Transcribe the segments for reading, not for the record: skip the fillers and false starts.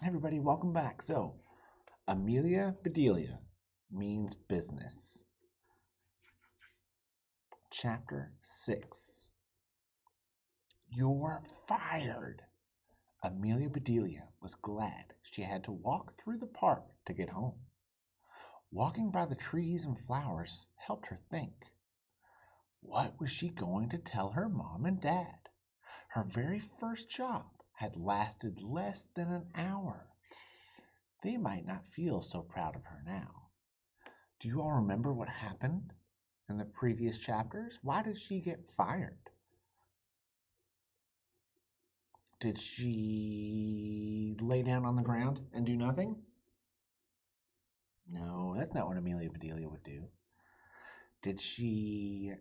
Everybody, welcome back. So, Amelia Bedelia means business. Chapter 6. You're fired. Amelia Bedelia was glad she had to walk through the park to get home. Walking by the trees and flowers helped her think. What was she going to tell her mom and dad? Her very first job had lasted less than an hour. They might not feel so proud of her now. Do you all remember what happened in the previous chapters? Why did she get fired? Did she lay down on the ground and do nothing? No, that's not what Amelia Bedelia would do. Did she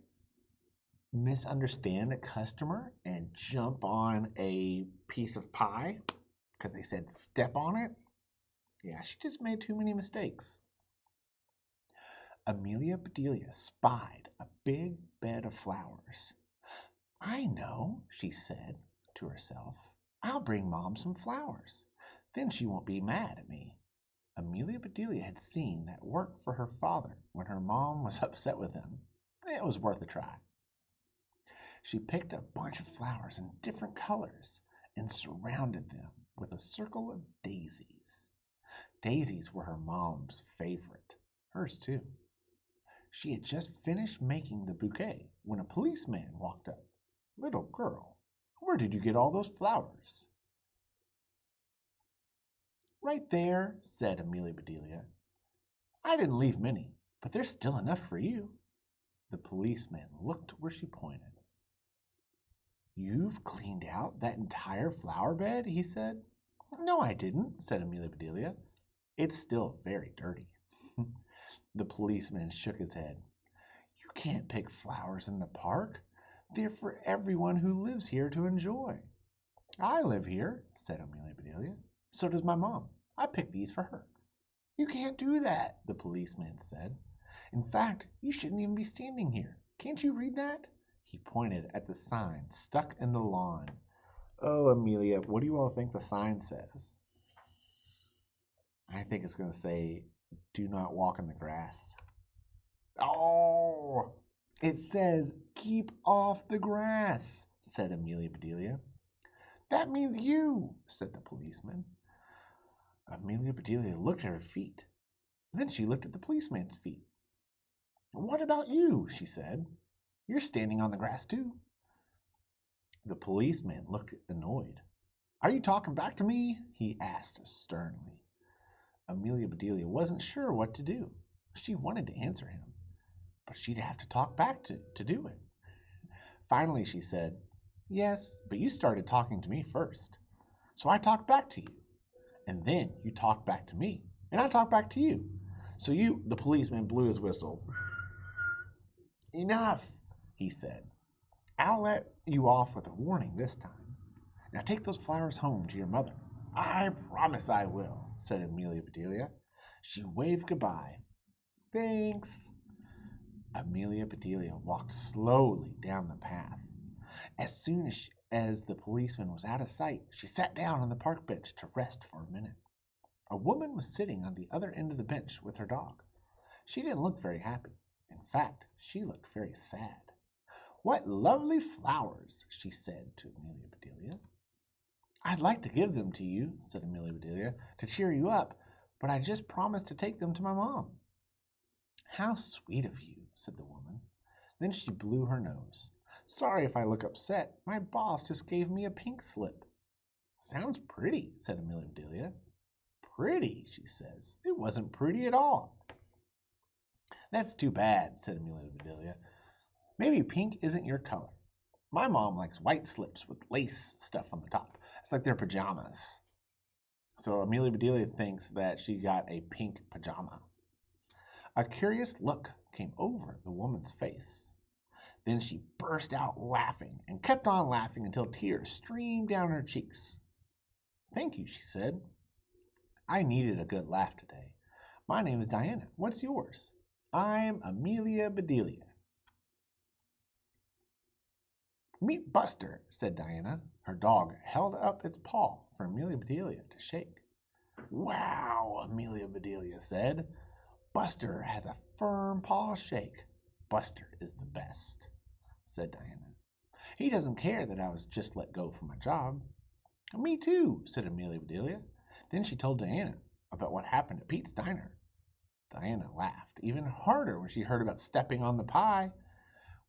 misunderstand a customer and jump on a piece of pie because they said step on it? Yeah, she just made too many mistakes. Amelia Bedelia spied a big bed of flowers. I know, she said to herself. I'll bring Mom some flowers. Then she won't be mad at me. Amelia Bedelia had seen that work for her father when her mom was upset with him. It was worth a try. She picked a bunch of flowers in different colors and surrounded them with a circle of daisies. Daisies were her mom's favorite, hers too. She had just finished making the bouquet when a policeman walked up. Little girl, where did you get all those flowers? Right there, said Amelia Bedelia. I didn't leave many, but there's still enough for you. The policeman looked where she pointed. You've cleaned out that entire flower bed, he said. No, I didn't, said Amelia Bedelia. It's still very dirty. The policeman shook his head. You can't pick flowers in the park. They're for everyone who lives here to enjoy. I live here, said Amelia Bedelia. So does my mom. I picked these for her. You can't do that, the policeman said. In fact, you shouldn't even be standing here. Can't you read that? He pointed at the sign stuck in the lawn. Oh, Amelia, what do you all think the sign says? I think it's going to say, do not walk in the grass. Oh, it says, keep off the grass, said Amelia Bedelia. That means you, said the policeman. Amelia Bedelia looked at her feet. Then she looked at the policeman's feet. What about you? She said. You're standing on the grass too. The policeman looked annoyed. Are you talking back to me? He asked sternly. Amelia Bedelia wasn't sure what to do. She wanted to answer him, but she'd have to talk back to do it. Finally, she said, Yes, but you started talking to me first. So I talked back to you. And then you talked back to me. And I talked back to you. So the policeman blew his whistle. Enough, he said. I'll let you off with a warning this time. Now take those flowers home to your mother. I promise I will, said Amelia Bedelia. She waved goodbye. Thanks. Amelia Bedelia walked slowly down the path. As soon as the policeman was out of sight, she sat down on the park bench to rest for a minute. A woman was sitting on the other end of the bench with her dog. She didn't look very happy. In fact, she looked very sad. What lovely flowers, she said to Amelia Bedelia. I'd like to give them to you, said Amelia Bedelia, to cheer you up, but I just promised to take them to my mom. How sweet of you, said the woman. Then she blew her nose. Sorry if I look upset. My boss just gave me a pink slip. Sounds pretty, said Amelia Bedelia. Pretty, she says. It wasn't pretty at all. That's too bad, said Amelia Bedelia. Maybe pink isn't your color. My mom likes white slips with lace stuff on the top. It's like their pajamas. So Amelia Bedelia thinks that she got a pink pajama. A curious look came over the woman's face. Then she burst out laughing and kept on laughing until tears streamed down her cheeks. Thank you, she said. I needed a good laugh today. My name is Diana. What's yours? I'm Amelia Bedelia. Meet Buster, said Diana. Her dog held up its paw for Amelia Bedelia to shake. Wow, Amelia Bedelia said. Buster has a firm paw shake. Buster is the best, said Diana. He doesn't care that I was just let go from my job. Me too, said Amelia Bedelia. Then she told Diana about what happened at Pete's Diner. Diana laughed even harder when she heard about stepping on the pie.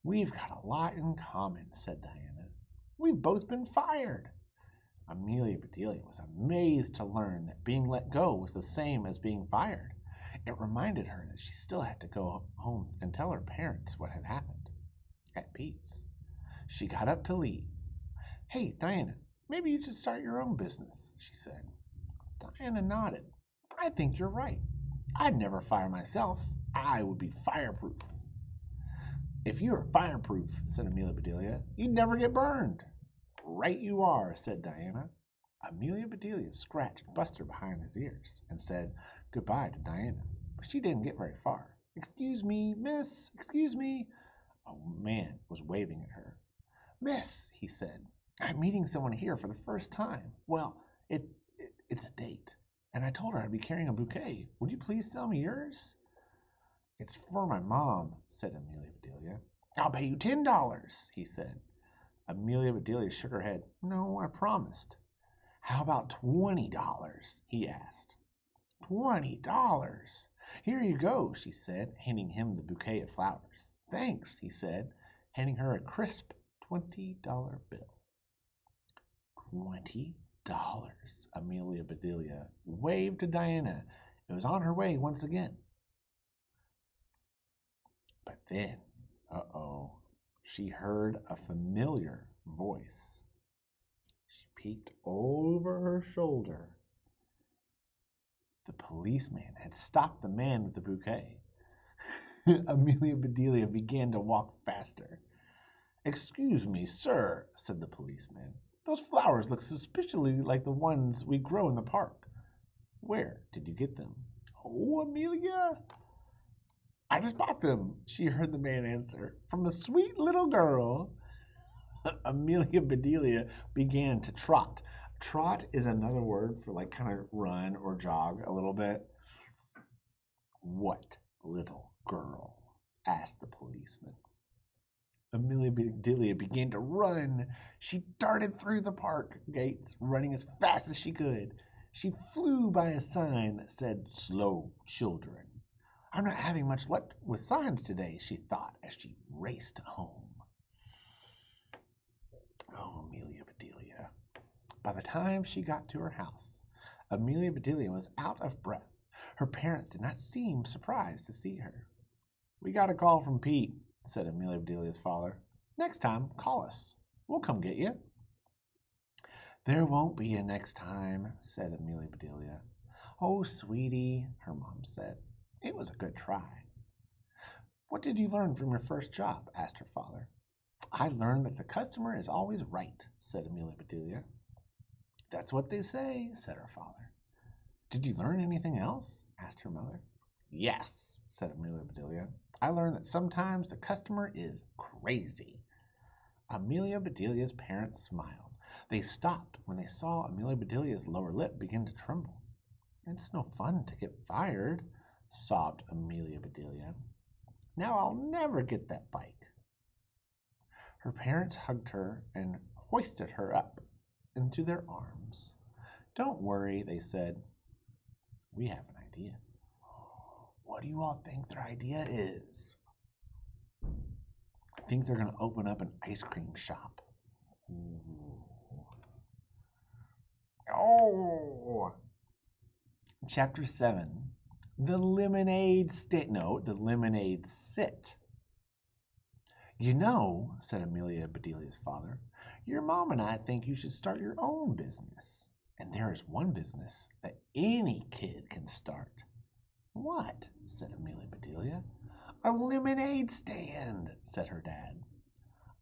We've got a lot in common, said Diana. We've both been fired. Amelia Bedelia was amazed to learn that being let go was the same as being fired. It reminded her that she still had to go home and tell her parents what had happened at Pete's. She got up to leave. Hey, Diana, maybe you should start your own business, she said. Diana nodded. I think you're right. I'd never fire myself. I would be fireproof. If you were fireproof, said Amelia Bedelia, you'd never get burned. Right you are, said Diana. Amelia Bedelia scratched Buster behind his ears and said goodbye to Diana, but she didn't get very far. Excuse me, miss, excuse me. A man was waving at her. Miss, he said, I'm meeting someone here for the first time. Well, it's a date, and I told her I'd be carrying a bouquet. Would you please sell me yours? It's for my mom, said Amelia Bedelia. I'll pay you $10, he said. Amelia Bedelia shook her head. No, I promised. How about $20? He asked. $20? Here you go, she said, handing him the bouquet of flowers. Thanks, he said, handing her a crisp $20 bill. $20? Amelia Bedelia waved to Diana and was on her way once again. But then, she heard a familiar voice. She peeked over her shoulder. The policeman had stopped the man with the bouquet. Amelia Bedelia began to walk faster. Excuse me, sir, said the policeman. Those flowers look suspiciously like the ones we grow in the park. Where did you get them? Oh, Amelia, I just bought them, she heard the man answer, from a sweet little girl. Amelia Bedelia began to trot. Trot is another word for like kind of run or jog a little bit. What little girl? Asked the policeman. Amelia Bedelia began to run. She darted through the park gates, running as fast as she could. She flew by a sign that said, Slow children. I'm not having much luck with signs today, she thought as she raced home. Oh, Amelia Bedelia. By the time she got to her house, Amelia Bedelia was out of breath. Her parents did not seem surprised to see her. We got a call from Pete, said Amelia Bedelia's father. Next time, call us. We'll come get you. There won't be a next time, said Amelia Bedelia. Oh, sweetie, her mom said. It was a good try. What did you learn from your first job? Asked her father. I learned that the customer is always right, said Amelia Bedelia. That's what they say, said her father. Did you learn anything else? Asked her mother. Yes, said Amelia Bedelia. I learned that sometimes the customer is crazy. Amelia Bedelia's parents smiled. They stopped when they saw Amelia Bedelia's lower lip begin to tremble. It's no fun to get fired, sobbed Amelia Bedelia. Now I'll never get that bike. Her parents hugged her and hoisted her up into their arms. Don't worry, they said. We have an idea. What do you all think their idea is? I think they're going to open up an ice cream shop. Ooh. Oh! Chapter 7. The lemonade sit. You know, said Amelia Bedelia's father, your mom and I think you should start your own business. And there is one business that any kid can start. What? Said Amelia Bedelia. A lemonade stand, said her dad.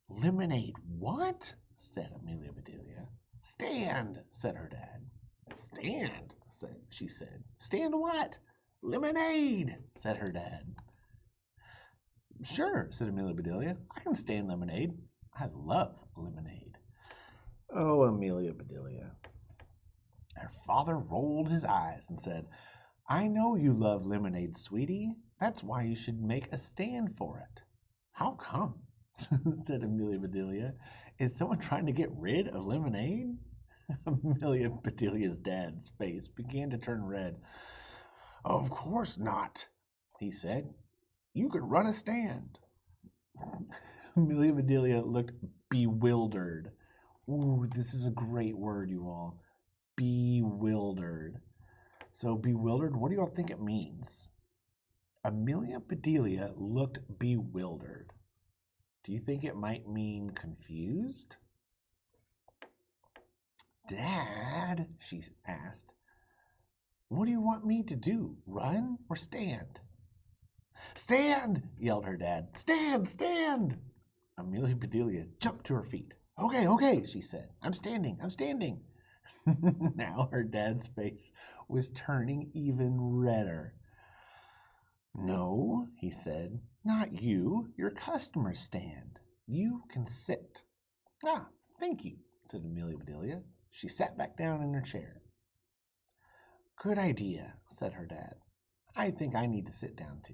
Lemonade what? Said Amelia Bedelia. Stand, said her dad. Stand, she said. Stand what? Lemonade, said her dad. Sure, said Amelia Bedelia. I can stand lemonade. I love lemonade. Oh, Amelia Bedelia. Her father rolled his eyes and said, I know you love lemonade, sweetie. That's why you should make a stand for it. How come? said Amelia Bedelia. Is someone trying to get rid of lemonade? Amelia Bedelia's dad's face began to turn red. Of course not, he said. You could run a stand. Amelia Bedelia looked bewildered. Ooh, this is a great word, you all. Bewildered. So bewildered, what do you all think it means? Amelia Bedelia looked bewildered. Do you think it might mean confused? Dad, she asked, what do you want me to do, run or stand? Stand, yelled her dad. Stand, stand. Amelia Bedelia jumped to her feet. Okay, she said. I'm standing. Now her dad's face was turning even redder. No, he said, not you. Your customers stand. You can sit. Ah, thank you, said Amelia Bedelia. She sat back down in her chair. Good idea, said her dad. I think I need to sit down too.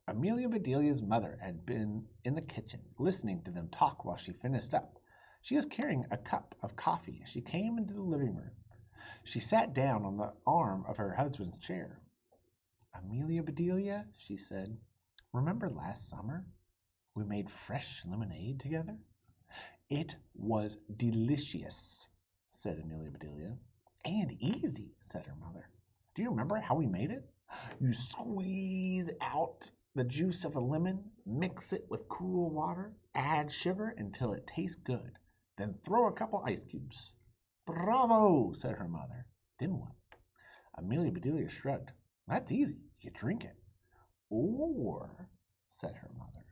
Amelia Bedelia's mother had been in the kitchen, listening to them talk while she finished up. She was carrying a cup of coffee as she came into the living room. She sat down on the arm of her husband's chair. Amelia Bedelia, she said, remember last summer? We made fresh lemonade together? It was delicious, said Amelia Bedelia. And easy, said her mother. Do you remember how we made it? You squeeze out the juice of a lemon, mix it with cool water, add sugar until it tastes good. Then throw a couple ice cubes. Bravo, said her mother. Then what? Amelia Bedelia shrugged. That's easy. You drink it. Or, said her mother,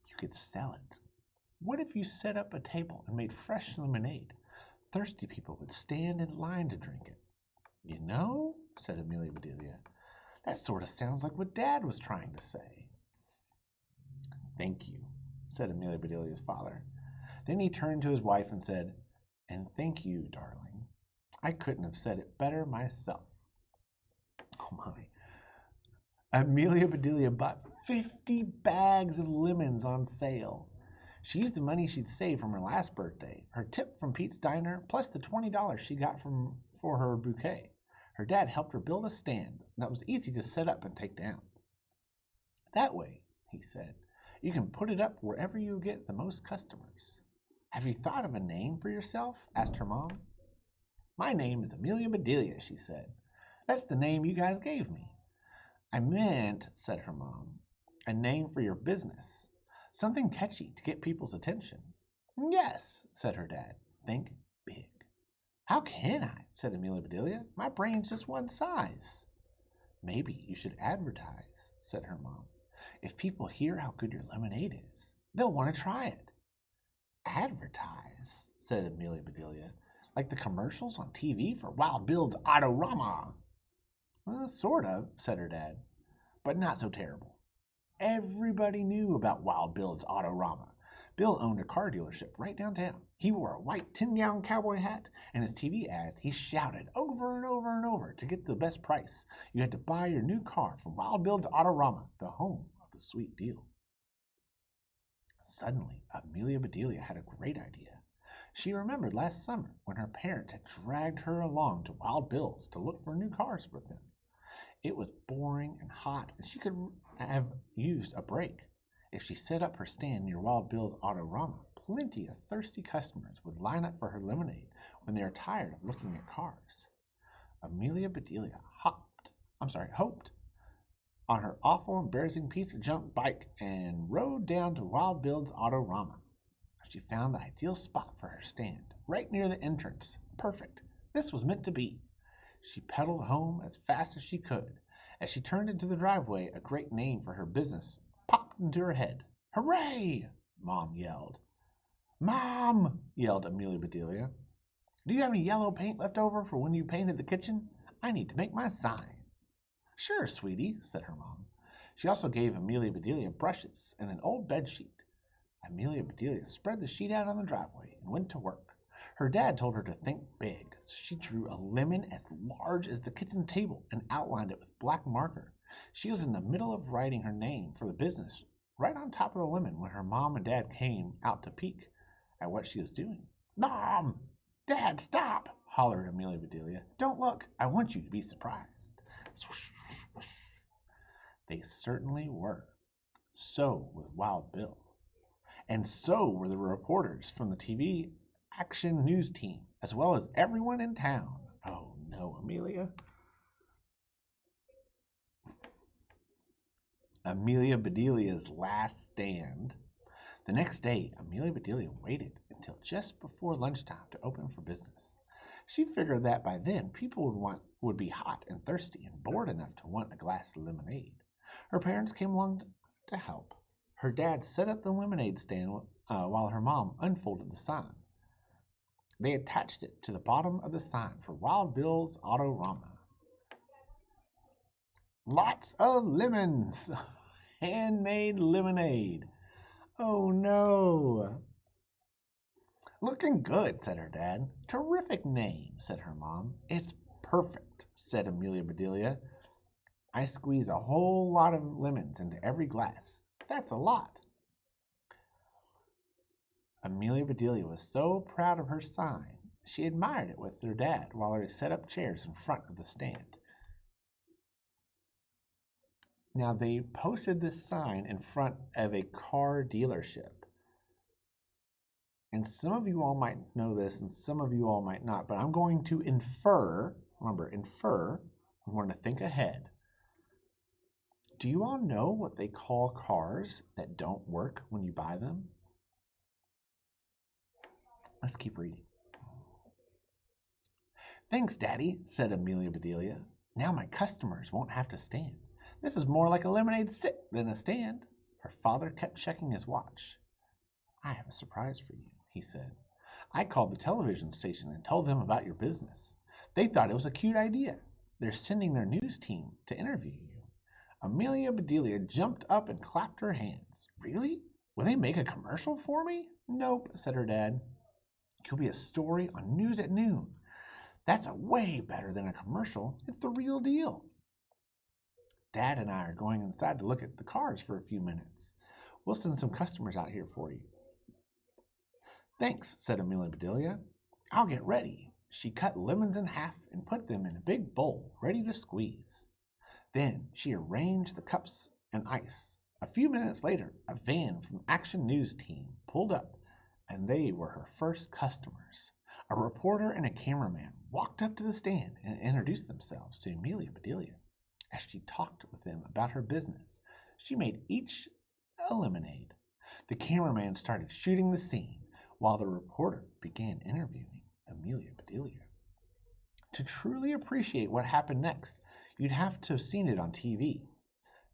you could sell it. What if you set up a table and made fresh lemonade? Thirsty people would stand in line to drink it. You know, said Amelia Bedelia, that sort of sounds like what Dad was trying to say. Thank you, said Amelia Bedelia's father. Then he turned to his wife and said, and thank you, darling. I couldn't have said it better myself. Oh my. Amelia Bedelia bought 50 bags of lemons on sale. She used the money she'd saved from her last birthday, her tip from Pete's Diner, plus the $20 she got for her bouquet. Her dad helped her build a stand that was easy to set up and take down. That way, he said, you can put it up wherever you get the most customers. Have you thought of a name for yourself? Asked her mom. My name is Amelia Bedelia, she said. That's the name you guys gave me. I meant, said her mom, a name for your business. Something catchy to get people's attention. Yes, said her dad. Think big. How can I? Said Amelia Bedelia. My brain's just one size. Maybe you should advertise, said her mom. If people hear how good your lemonade is, they'll want to try it. Advertise, said Amelia Bedelia, like the commercials on TV for Wild Bill's Autorama. Well, sort of, said her dad, but not so terrible. Everybody knew about Wild Bill's Autorama. Bill owned a car dealership right downtown. He wore a white 10-gallon cowboy hat, and his TV ads, he shouted over and over and over to get the best price. You had to buy your new car from Wild Bill's Autorama, the home of the sweet deal. Suddenly, Amelia Bedelia had a great idea. She remembered last summer when her parents had dragged her along to Wild Bill's to look for new cars with them. It was boring and hot, and she could have used a break. If she set up her stand near Wild Bill's Autorama, plenty of thirsty customers would line up for her lemonade when they are tired of looking at cars. Amelia Bedelia hoped on her awful, embarrassing piece of junk bike and rode down to Wild Bill's Autorama. She found the ideal spot for her stand, right near the entrance. Perfect. This was meant to be. She pedaled home as fast as she could. As she turned into the driveway, a great name for her business popped into her head. Hooray! Mom yelled. Mom! Yelled Amelia Bedelia. Do you have any yellow paint left over for when you painted the kitchen? I need to make my sign. Sure, sweetie, said her mom. She also gave Amelia Bedelia brushes and an old bed sheet. Amelia Bedelia spread the sheet out on the driveway and went to work. Her dad told her to think big, so she drew a lemon as large as the kitchen table and outlined it with black marker. She was in the middle of writing her name for the business right on top of the lemon when her mom and dad came out to peek at what she was doing. "Mom! Dad, stop!" hollered Amelia Bedelia. "Don't look. I want you to be surprised." They certainly were. So was Wild Bill. And so were the reporters from the TV Action News team, as well as everyone in town. Oh no, Amelia. Amelia Bedelia's last stand. The next day, Amelia Bedelia waited until just before lunchtime to open for business. She figured that by then people would be hot and thirsty and bored enough to want a glass of lemonade. Her parents came along to help. Her dad set up the lemonade stand while her mom unfolded the sign. They attached it to the bottom of the sign for Wild Bill's Autorama. Lots of lemons! Handmade lemonade! Oh no! "Looking good," said her dad. "Terrific name," said her mom. "It's perfect," said Amelia Bedelia. "I squeeze a whole lot of lemons into every glass. That's a lot." Amelia Bedelia was so proud of her sign, she admired it with her dad while they set up chairs in front of the stand. Now, they posted this sign in front of a car dealership. And some of you all might know this and some of you all might not, but I'm going to infer, remember, infer, I'm going to think ahead. Do you all know what they call cars that don't work when you buy them? Let's keep reading. "Thanks, Daddy," said Amelia Bedelia. "Now my customers won't have to stand. This is more like a lemonade sit than a stand." Her father kept checking his watch. "I have a surprise for you," he said. "I called the television station and told them about your business. They thought it was a cute idea. They're sending their news team to interview you." Amelia Bedelia jumped up and clapped her hands. "Really? Will they make a commercial for me?" "Nope," said her dad. "You'll be a story on News at Noon. That's way better than a commercial. It's the real deal. Dad and I are going inside to look at the cars for a few minutes. We'll send some customers out here for you." "Thanks," said Amelia Bedelia. "I'll get ready." She cut lemons in half and put them in a big bowl, ready to squeeze. Then she arranged the cups and ice. A few minutes later, a van from Action News team pulled up, and they were her first customers. A reporter and a cameraman walked up to the stand and introduced themselves to Amelia Bedelia. As she talked with them about her business, she made each a lemonade. The cameraman started shooting the scene, while the reporter began interviewing Amelia Bedelia. To truly appreciate what happened next, you'd have to have seen it on TV.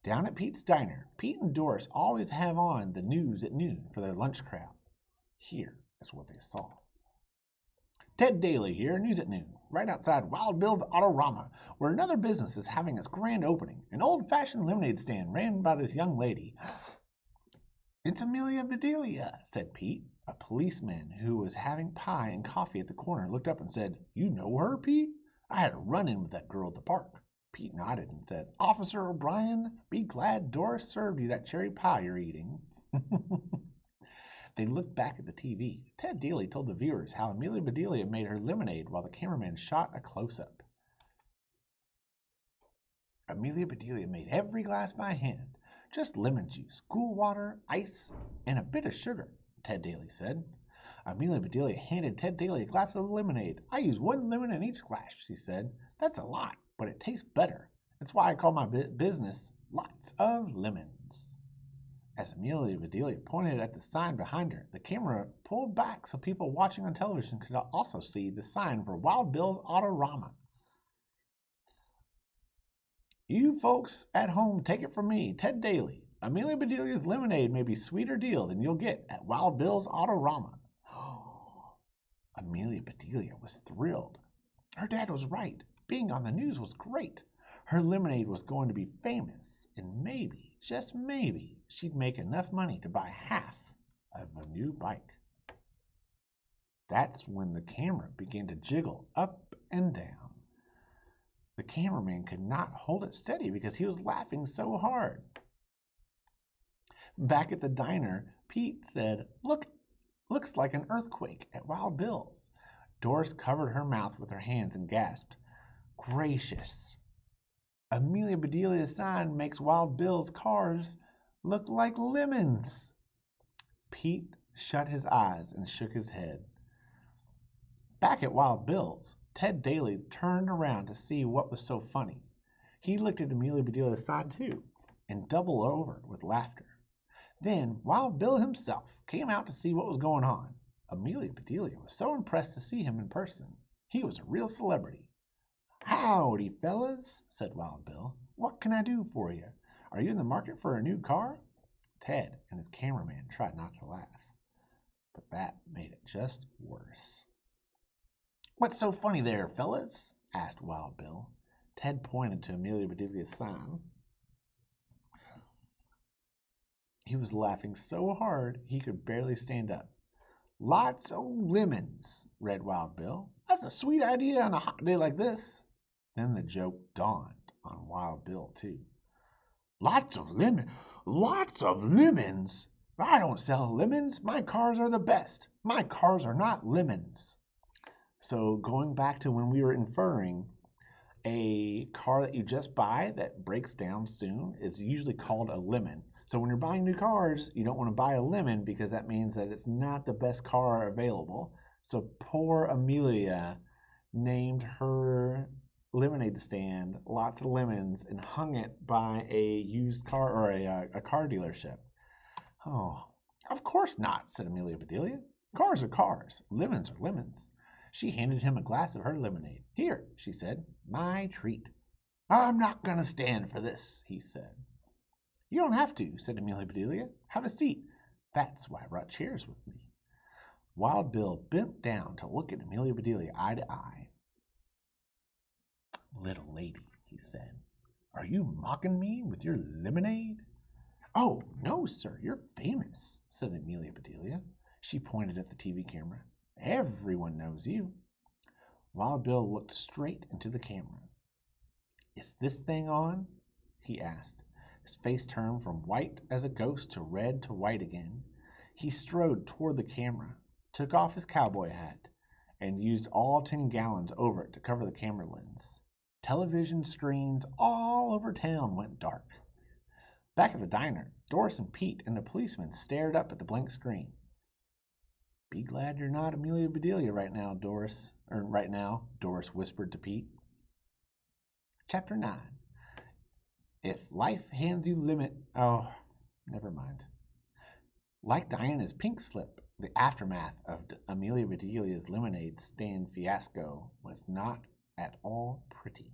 Down at Pete's Diner, Pete and Doris always have on the News at Noon for their lunch crowd. Here is what they saw. "Ted Daly here, News at Noon, right outside Wild Bill's Autorama, where another business is having its grand opening, an old-fashioned lemonade stand ran by this young lady." "It's Amelia Bedelia," said Pete. A policeman who was having pie and coffee at the corner looked up and said, "You know her, Pete? I had a run-in with that girl at the park." Pete nodded and said, "Officer O'Brien, be glad Doris served you that cherry pie you're eating." They looked back at the TV. Ted Daly told the viewers how Amelia Bedelia made her lemonade while the cameraman shot a close-up. "Amelia Bedelia made every glass by hand. Just lemon juice, cool water, ice, and a bit of sugar," Ted Daly said. Amelia Bedelia handed Ted Daly a glass of lemonade. "I use one lemon in each glass," she said. "That's a lot, but it tastes better. That's why I call my business Lots of Lemons." As Amelia Bedelia pointed at the sign behind her, the camera pulled back so people watching on television could also see the sign for Wild Bill's Autorama. "You folks at home take it from me, Ted Daly. Amelia Bedelia's lemonade may be a sweeter deal than you'll get at Wild Bill's Autorama." Amelia Bedelia was thrilled. Her dad was right. Being on the news was great. Her lemonade was going to be famous, and maybe, just maybe, she'd make enough money to buy half of a new bike. That's when the camera began to jiggle up and down. The cameraman could not hold it steady because he was laughing so hard. Back at the diner, Pete said, looks like an earthquake at Wild Bill's. Doris covered her mouth with her hands and gasped, gracious. Amelia Bedelia's sign makes Wild Bill's cars look like lemons. Pete shut his eyes and shook his head. Back at Wild Bill's, Ted Daly turned around to see what was so funny. He looked at Amelia Bedelia's sign too and doubled over with laughter. Then Wild Bill himself came out to see what was going on. Amelia Bedelia was so impressed to see him in person. He was a real celebrity. Howdy, fellas, said Wild Bill. What can I do for you? Are you in the market for a new car? Ted and his cameraman tried not to laugh, but that made it just worse. What's so funny there, fellas? Asked Wild Bill. Ted pointed to Amelia Bedelia's sign. He was laughing so hard he could barely stand up. Lots of lemons, read Wild Bill. That's a sweet idea on a hot day like this. Then the joke dawned on Wild Bill, too. Lots of lemons? I don't sell lemons. My cars are the best. My cars are not lemons. So going back to when we were inferring, a car that you just buy that breaks down soon is usually called a lemon. So when you're buying new cars, you don't want to buy a lemon because that means that it's not the best car available. So poor Amelia named her lemonade stand Lots of Lemons and hung it by a used car or a car dealership. Oh, of course not, said Amelia Bedelia. Cars are cars. Lemons are lemons. She handed him a glass of her lemonade. Here, she said, my treat. I'm not going to stand for this, he said. You don't have to, said Amelia Bedelia. Have a seat. That's why I brought chairs with me. Wild Bill bent down to look at Amelia Bedelia eye to eye. Little lady, he said, are you mocking me with your lemonade? Oh, no, sir, you're famous, said Amelia Bedelia. She pointed at the TV camera. Everyone knows you. Wild Bill looked straight into the camera. Is this thing on? He asked. His face turned from white as a ghost to red to white again. He strode toward the camera, took off his cowboy hat, and used all 10 gallons over it to cover the camera lens. Television screens all over town went dark. Back at the diner, Doris and Pete and the policeman stared up at the blank screen. Be glad you're not Amelia Bedelia right now, Doris whispered to Pete. Chapter 9. If life hands you never mind. Like Diana's pink slip, the aftermath of Amelia Bedelia's lemonade stand fiasco was not at all pretty.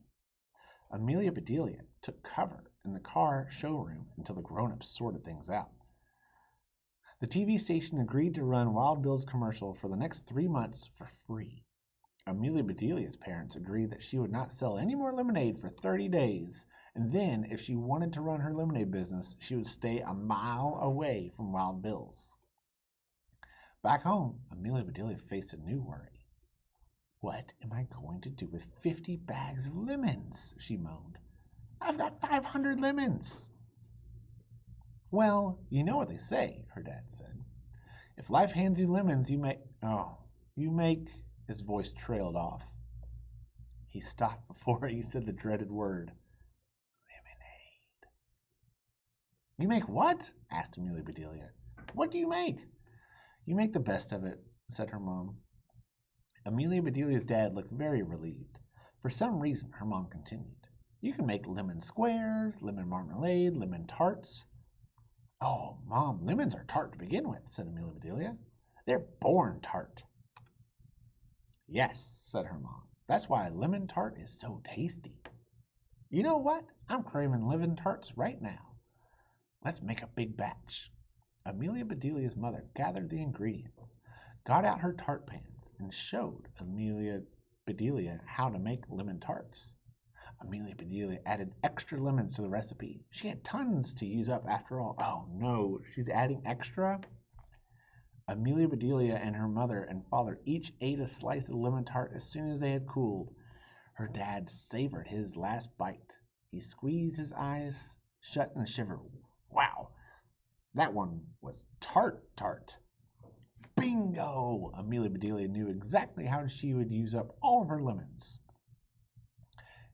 Amelia Bedelia took cover in the car showroom until the grown-ups sorted things out. The TV station agreed to run Wild Bill's commercial for the next 3 months for free. Amelia Bedelia's parents agreed that she would not sell any more lemonade for 30 days, and then, if she wanted to run her lemonade business, she would stay a mile away from Wild Bill's. Back home, Amelia Bedelia faced a new worry. What am I going to do with 50 bags of lemons? She moaned. I've got 500 lemons. Well, you know what they say, her dad said. If life hands you lemons, you make, his voice trailed off. He stopped before he said the dreaded word. Lemonade. You make what? Asked Amelia Bedelia. What do you make? You make the best of it, said her mom. Amelia Bedelia's dad looked very relieved. For some reason, her mom continued. You can make lemon squares, lemon marmalade, lemon tarts. Oh, Mom, lemons are tart to begin with, said Amelia Bedelia. They're born tart. Yes, said her mom. That's why a lemon tart is so tasty. You know what? I'm craving lemon tarts right now. Let's make a big batch. Amelia Bedelia's mother gathered the ingredients, got out her tart pans, and showed Amelia Bedelia how to make lemon tarts. Amelia Bedelia added extra lemons to the recipe. She had tons to use up after all. Oh no, she's adding extra? Amelia Bedelia and her mother and father each ate a slice of lemon tart as soon as they had cooled. Her dad savored his last bite. He squeezed his eyes shut and shivered. Wow, that one was tart. Bingo! Amelia Bedelia knew exactly how she would use up all of her lemons.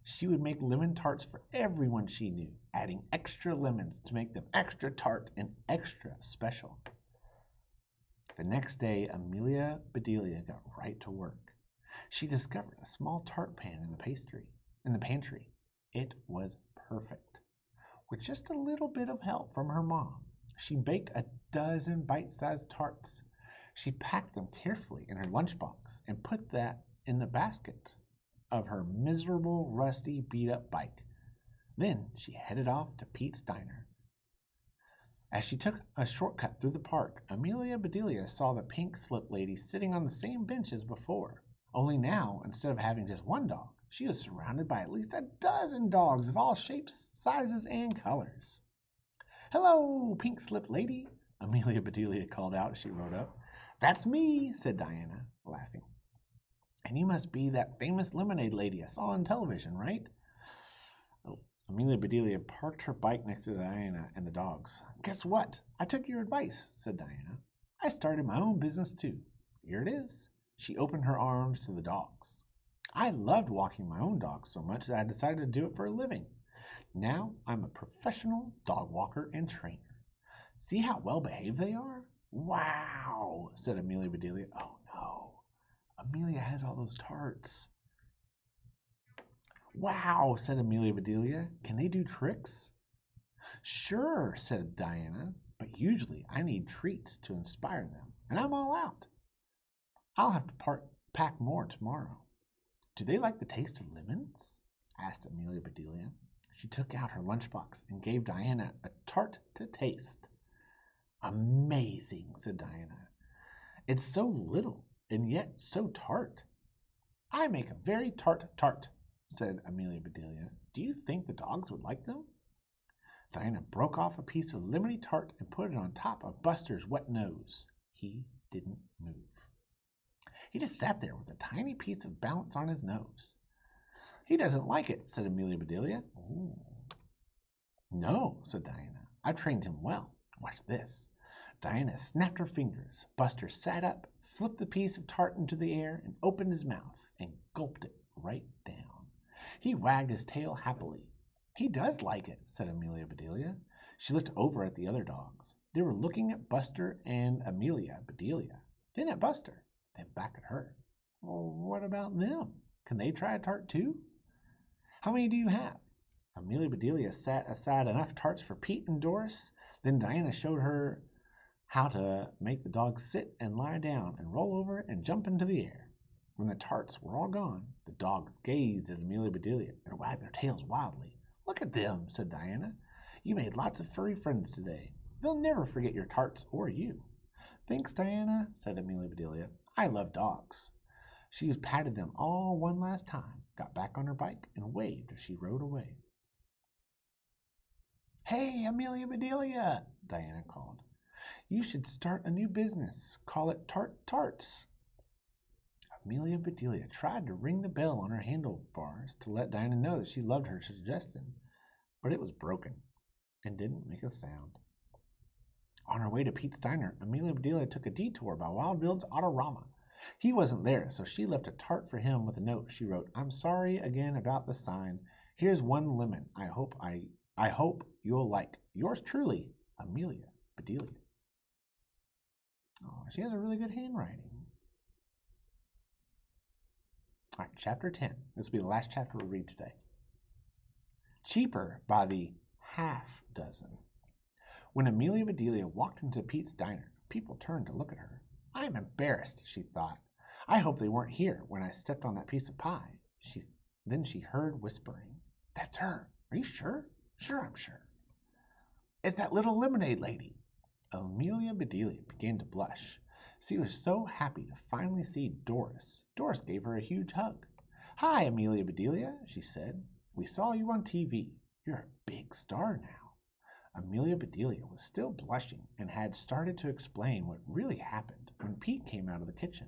She would make lemon tarts for everyone she knew, adding extra lemons to make them extra tart and extra special. The next day, Amelia Bedelia got right to work. She discovered a small tart pan in the pantry. It was perfect. With just a little bit of help from her mom, she baked a dozen bite-sized tarts. She packed them carefully in her lunchbox and put that in the basket of her miserable, rusty, beat-up bike. Then she headed off to Pete's Diner. As she took a shortcut through the park, Amelia Bedelia saw the pink slip lady sitting on the same bench as before. Only now, instead of having just one dog, she was surrounded by at least a dozen dogs of all shapes, sizes, and colors. "Hello, pink slip lady," Amelia Bedelia called out as she rode up. "That's me," said Diana, laughing. "And you must be that famous lemonade lady I saw on television, right?" Amelia Bedelia parked her bike next to Diana and the dogs. "Guess what? I took your advice," said Diana. "I started my own business too. Here it is." She opened her arms to the dogs. "I loved walking my own dogs so much that I decided to do it for a living. Now I'm a professional dog walker and trainer. See how well behaved they are?" "Wow," said Amelia Bedelia. "Oh no, Amelia has all those tarts." "Wow," said Amelia Bedelia. "Can they do tricks?" "Sure," said Diana, "but usually I need treats to inspire them, and I'm all out. I'll have to pack more tomorrow." "Do they like the taste of lemons?" asked Amelia Bedelia. She took out her lunchbox and gave Diana a tart to taste. "Amazing," said Diana. "It's so little and yet so tart." "I make a very tart," said Amelia Bedelia. "Do you think the dogs would like them?" Diana broke off a piece of lemony tart and put it on top of Buster's wet nose. He didn't move. He just sat there with a tiny piece of balance on his nose. "He doesn't like it," said Amelia Bedelia. "Ooh." "No," said Diana. "I've trained him well. Watch this." Diana snapped her fingers. Buster sat up, flipped the piece of tart into the air, and opened his mouth and gulped it right down. He wagged his tail happily. "He does like it," said Amelia Bedelia. She looked over at the other dogs. They were looking at Buster and Amelia Bedelia, then at Buster, then back at her. "Well, what about them? Can they try a tart too?" "How many do you have?" Amelia Bedelia set aside enough tarts for Pete and Doris. Then Diana showed her how to make the dogs sit and lie down and roll over and jump into the air. When the tarts were all gone, the dogs gazed at Amelia Bedelia and wagged their tails wildly. "Look at them," said Diana. "You made lots of furry friends today. They'll never forget your tarts or you." "Thanks, Diana," said Amelia Bedelia. "I love dogs." She patted them all one last time, got back on her bike, and waved as she rode away. "Hey, Amelia Bedelia," Diana called. "You should start a new business. Call it Tarts." Amelia Bedelia tried to ring the bell on her handlebars to let Diana know that she loved her suggestion, but it was broken and didn't make a sound. On her way to Pete's Diner, Amelia Bedelia took a detour by Wild Bill's Autorama. He wasn't there, so she left a tart for him with a note. She wrote, "I'm sorry again about the sign. Here's one lemon. I hope you'll like. Yours truly, Amelia Bedelia." Oh, she has a really good handwriting. All right, chapter 10. This will be the last chapter we'll read today. Cheaper by the half dozen. When Amelia Bedelia walked into Pete's Diner, people turned to look at her. "I'm embarrassed," she thought. "I hope they weren't here when I stepped on that piece of pie." Then she heard whispering. "That's her. Are you sure?" "Sure, I'm sure." "It's that little lemonade lady." Amelia Bedelia began to blush. She was so happy to finally see Doris. Doris gave her a huge hug. "Hi, Amelia Bedelia," she said. "We saw you on TV. You're a big star now." Amelia Bedelia was still blushing and had started to explain what really happened. when Pete came out of the kitchen.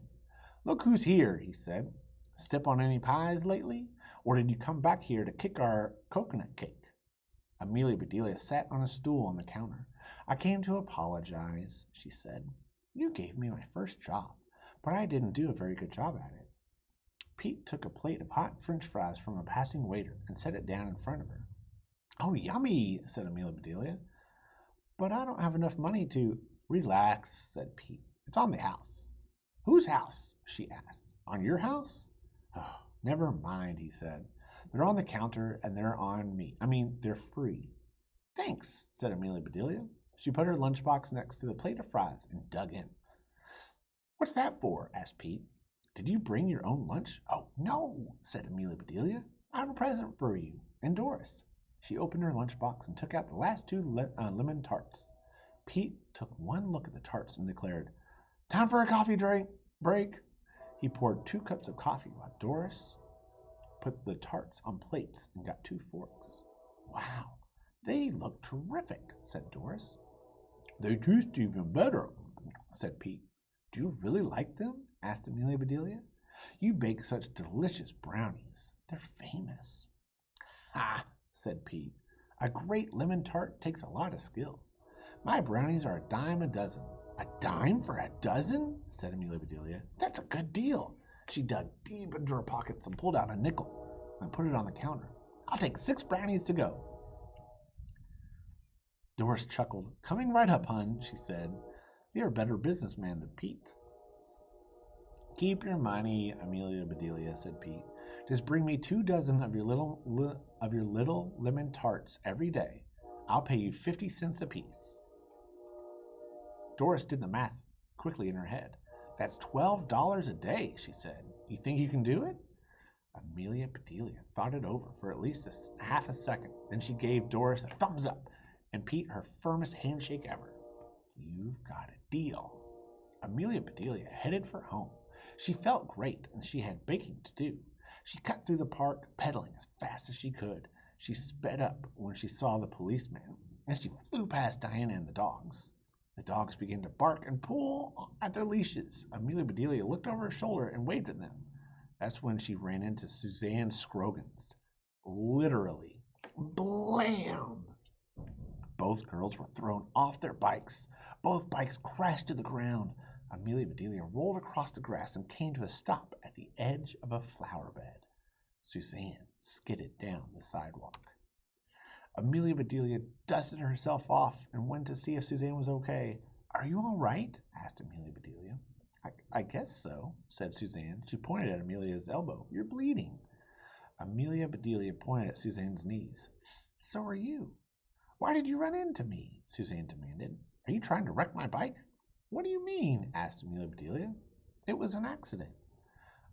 "Look who's here," he said. "Step on any pies lately? Or did you come back here to kick our coconut cake?" Amelia Bedelia sat on a stool on the counter. "I came to apologize," she said. "You gave me my first job, but I didn't do a very good job at it." Pete took a plate of hot French fries from a passing waiter and set it down in front of her. "Oh, yummy," said Amelia Bedelia. "But I don't have enough money to—" "Relax," said Pete. "It's on the house." "Whose house?" she asked. "On your house?" "Oh, never mind," he said. "They're on the counter and they're on me. They're free." "Thanks," said Amelia Bedelia. She put her lunchbox next to the plate of fries and dug in. "What's that for?" asked Pete. "Did you bring your own lunch?" "Oh, no," said Amelia Bedelia. "I have a present for you and Doris." She opened her lunchbox and took out the last two lemon tarts. Pete took one look at the tarts and declared, "Time for a coffee break." He poured 2 cups of coffee while Doris put the tarts on plates and got 2 forks. "Wow, they look terrific," said Doris. "They taste even better," said Pete. "Do you really like them?" asked Amelia Bedelia. "You bake such delicious brownies. They're famous." "Ha!" said Pete. "A great lemon tart takes a lot of skill. My brownies are a dime a dozen." "A dime for a dozen?" said Amelia Bedelia. "That's a good deal." She dug deep into her pockets and pulled out a nickel and put it on the counter. "I'll take 6 brownies to go." Doris chuckled. "Coming right up, hun," she said. "You're a better businessman than Pete." "Keep your money, Amelia Bedelia," said Pete. "Just bring me 2 dozen of your little lemon tarts every day. I'll pay you 50 cents apiece." Doris did the math quickly in her head. "That's $12 a day," she said. "You think you can do it?" Amelia Bedelia thought it over for at least half a second. Then she gave Doris a thumbs up and Pete her firmest handshake ever. "You've got a deal." Amelia Bedelia headed for home. She felt great and she had baking to do. She cut through the park, pedaling as fast as she could. She sped up when she saw the policeman, and she flew past Diana and the dogs. The dogs began to bark and pull at their leashes. Amelia Bedelia looked over her shoulder and waved at them. That's when she ran into Suzanne Scroggins. Literally. Blam! Both girls were thrown off their bikes. Both bikes crashed to the ground. Amelia Bedelia rolled across the grass and came to a stop at the edge of a flower bed. Suzanne skidded down the sidewalk. Amelia Bedelia dusted herself off and went to see if Suzanne was okay. "Are you all right?" asked Amelia Bedelia. I guess so," said Suzanne. She pointed at Amelia's elbow. "You're bleeding." Amelia Bedelia pointed at Suzanne's knees. "So are you." "Why did you run into me?" Suzanne demanded. "Are you trying to wreck my bike?" "What do you mean?" asked Amelia Bedelia. "It was an accident."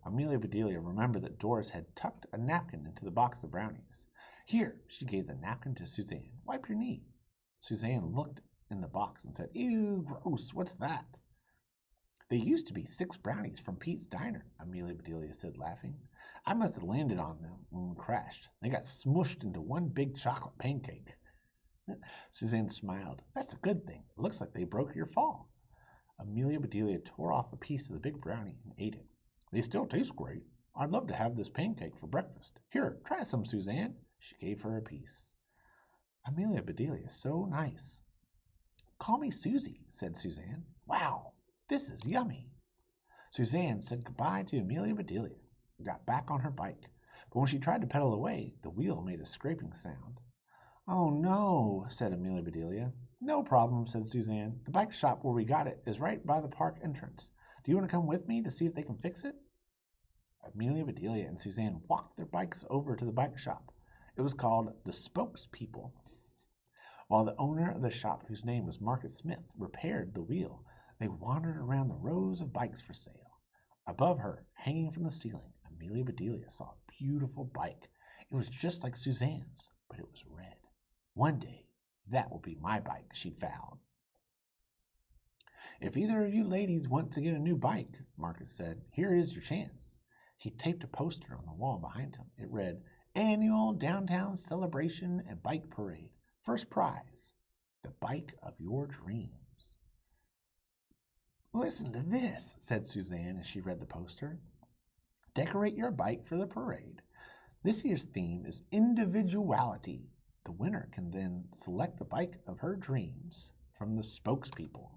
Amelia Bedelia remembered that Doris had tucked a napkin into the box of brownies. "Here," she gave the napkin to Suzanne. "Wipe your knee." Suzanne looked in the box and said, "Ew, gross, what's that?" "They used to be 6 brownies from Pete's Diner," Amelia Bedelia said, laughing. "I must have landed on them when we crashed. They got smushed into one big chocolate pancake." Suzanne smiled. "That's a good thing. It looks like they broke your fall." Amelia Bedelia tore off a piece of the big brownie and ate it. "They still taste great. I'd love to have this pancake for breakfast. Here, try some, Suzanne." She gave her a piece. "Amelia Bedelia is so nice." "Call me Susie," said Suzanne. "Wow, this is yummy." Suzanne said goodbye to Amelia Bedelia and got back on her bike. But when she tried to pedal away, the wheel made a scraping sound. "Oh, no," said Amelia Bedelia. "No problem," said Suzanne. "The bike shop where we got it is right by the park entrance. Do you want to come with me to see if they can fix it?" Amelia Bedelia and Suzanne walked their bikes over to the bike shop. It was called the Spokespeople. While the owner of the shop, whose name was Marcus Smith, repaired the wheel, they wandered around the rows of bikes for sale. Above her, hanging from the ceiling, Amelia Bedelia saw a beautiful bike. It was just like Suzanne's, but it was red. "One day, that will be my bike," she vowed. "If either of you ladies want to get a new bike," Marcus said, "here is your chance." He taped a poster on the wall behind him. It read, "Annual Downtown Celebration and Bike Parade. First prize, the bike of your dreams." Listen to this, said Suzanne as she read the poster. Decorate your bike for the parade. This year's theme is individuality. The winner can then select the bike of her dreams from the spokespeople.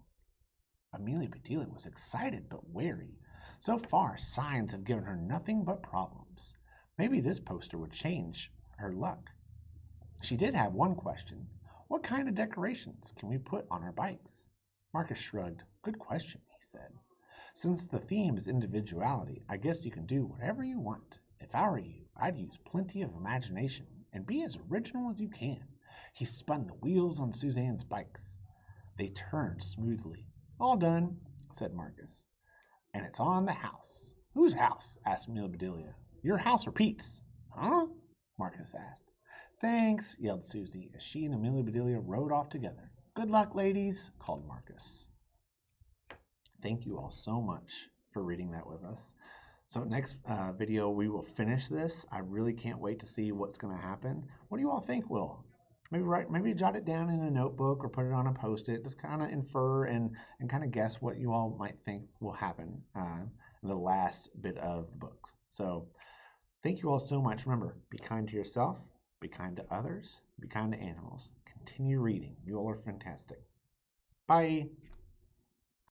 Amelia Bedelia was excited but wary. So far, signs have given her nothing but problems. Maybe this poster would change her luck. She did have one question. What kind of decorations can we put on our bikes? Marcus shrugged. Good question, he said. Since the theme is individuality, I guess you can do whatever you want. If I were you, I'd use plenty of imagination and be as original as you can. He spun the wheels on Suzanne's bikes. They turned smoothly. All done, said Marcus. And it's on the house. Whose house? Asked Amelia Bedelia. Your house or Pete's? Huh? Marcus asked. Thanks, yelled Susie as she and Amelia Bedelia rode off together. Good luck, ladies, called Marcus. Thank you all so much for reading that with us. So next video, we will finish this. I really can't wait to see what's going to happen. What do you all think will? Maybe jot it down in a notebook or put it on a post-it. Just kind of infer and kind of guess what you all might think will happen in the last bit of the books. So thank you all so much. Remember, be kind to yourself, be kind to others, be kind to animals. Continue reading. You all are fantastic. Bye.